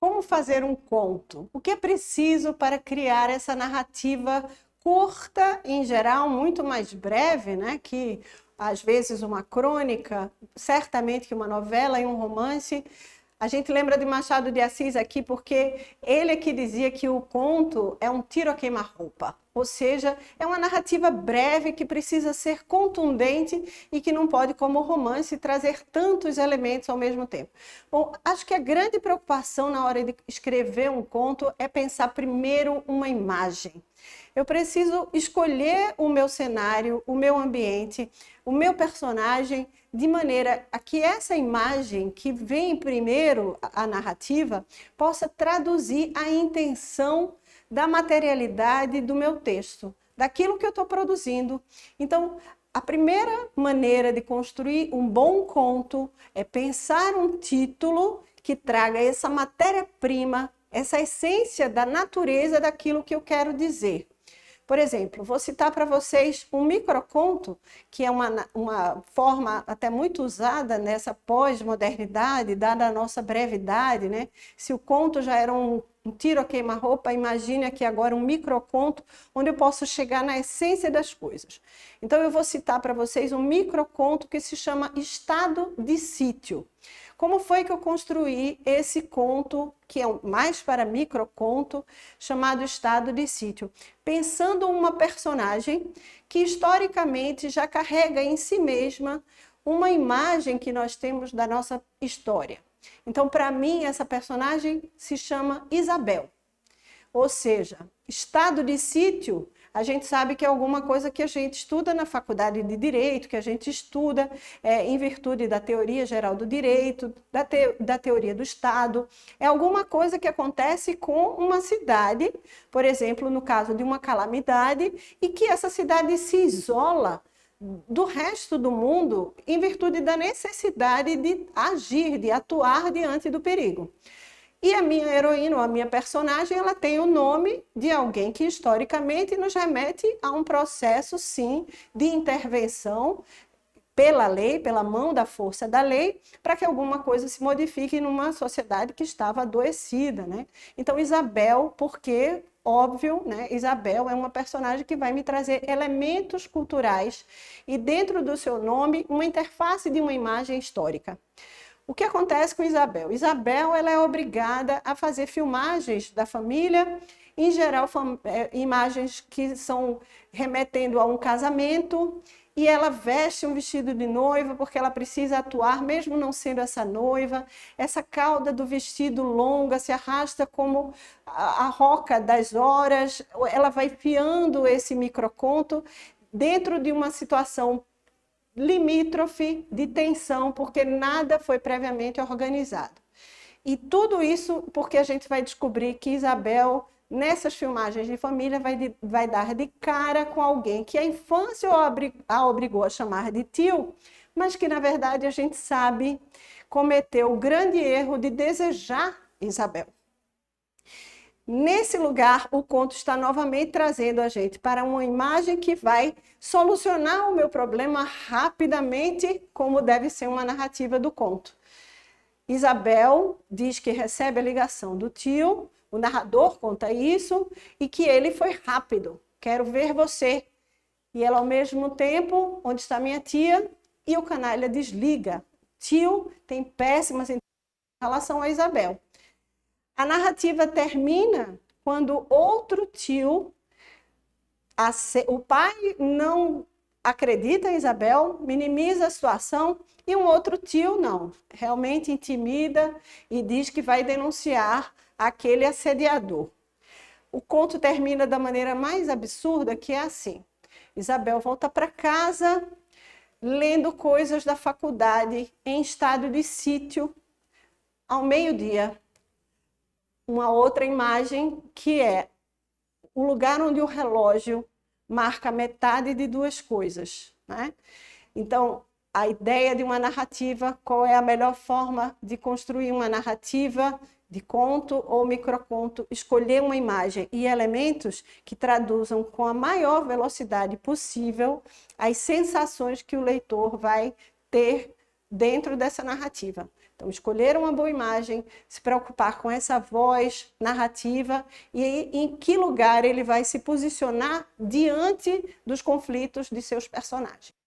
Como fazer um conto? O que é preciso para criar essa narrativa curta, em geral, muito mais breve, né? Que às vezes uma crônica, certamente que uma novela e um romance. A gente lembra de Machado de Assis aqui porque ele é que dizia que o conto é um tiro a queima-roupa. Ou seja, é uma narrativa breve que precisa ser contundente e que não pode, como romance, trazer tantos elementos ao mesmo tempo. Bom, acho que a grande preocupação na hora de escrever um conto é pensar primeiro uma imagem. Eu preciso escolher o meu cenário, o meu ambiente, o meu personagem, de maneira a que essa imagem que vem primeiro a narrativa possa traduzir a intenção da materialidade do meu texto, daquilo que eu estou produzindo. Então, a primeira maneira de construir um bom conto é pensar um título que traga essa matéria-prima, essa essência da natureza daquilo que eu quero dizer. Por exemplo, vou citar para vocês um microconto, que é uma forma até muito usada nessa pós-modernidade, dada a nossa brevidade, né? Se o conto já era um tiro a queima-roupa, imagine aqui agora um microconto, onde eu posso chegar na essência das coisas. Então eu vou citar para vocês um microconto que se chama Estado de Sítio. Como foi que eu construí esse conto, que é mais para microconto, chamado Estado de Sítio? Pensando uma personagem que historicamente já carrega em si mesma uma imagem que nós temos da nossa história. Então, para mim, essa personagem se chama Isabel. Ou seja, estado de sítio, a gente sabe que é alguma coisa que a gente estuda na faculdade de Direito, que a gente estuda em virtude da teoria geral do direito, da teoria do Estado. É alguma coisa que acontece com uma cidade, por exemplo, no caso de uma calamidade, e que essa cidade se isola do resto do mundo em virtude da necessidade de agir, de atuar diante do perigo. E a minha heroína, ou a minha personagem, ela tem o nome de alguém que historicamente nos remete a um processo, sim, de intervenção pela lei, pela mão da força da lei, para que alguma coisa se modifique numa sociedade que estava adoecida, né? Então, Isabel, porque, óbvio, né? Isabel é uma personagem que vai me trazer elementos culturais e, dentro do seu nome, uma interface de uma imagem histórica. O que acontece com Isabel? Isabel ela é obrigada a fazer filmagens da família, em geral imagens que são remetendo a um casamento, e ela veste um vestido de noiva porque ela precisa atuar, mesmo não sendo essa noiva. Essa cauda do vestido longa se arrasta como a roca das horas, ela vai fiando esse microconto dentro de uma situação limítrofe de tensão, porque nada foi previamente organizado. E tudo isso porque a gente vai descobrir que Isabel, nessas filmagens de família, vai dar de cara com alguém que a infância a obrigou a chamar de tio, mas que, na verdade, a gente sabe cometeu o grande erro de desejar Isabel. Nesse lugar, o conto está novamente trazendo a gente para uma imagem que vai solucionar o meu problema rapidamente, como deve ser uma narrativa do conto. Isabel diz que recebe a ligação do tio, o narrador conta isso, e que ele foi rápido. Quero ver você. E ela, ao mesmo tempo, onde está minha tia? E o canalha desliga. Tio tem péssimas intenções em relação a Isabel. A narrativa termina quando outro tio, o pai não acredita em Isabel, minimiza a situação, e um outro tio não, realmente intimida e diz que vai denunciar aquele assediador. O conto termina da maneira mais absurda, que é assim: Isabel volta para casa lendo coisas da faculdade em estado de sítio ao meio-dia. Uma outra imagem que é o lugar onde o relógio marca metade de duas coisas, né? Então, a ideia de uma narrativa, qual é a melhor forma de construir uma narrativa de conto ou microconto? Escolher uma imagem e elementos que traduzam com a maior velocidade possível as sensações que o leitor vai ter dentro dessa narrativa. Então, Então, escolher uma boa imagem, se preocupar com essa voz narrativa e em que lugar ele vai se posicionar diante dos conflitos de seus personagens.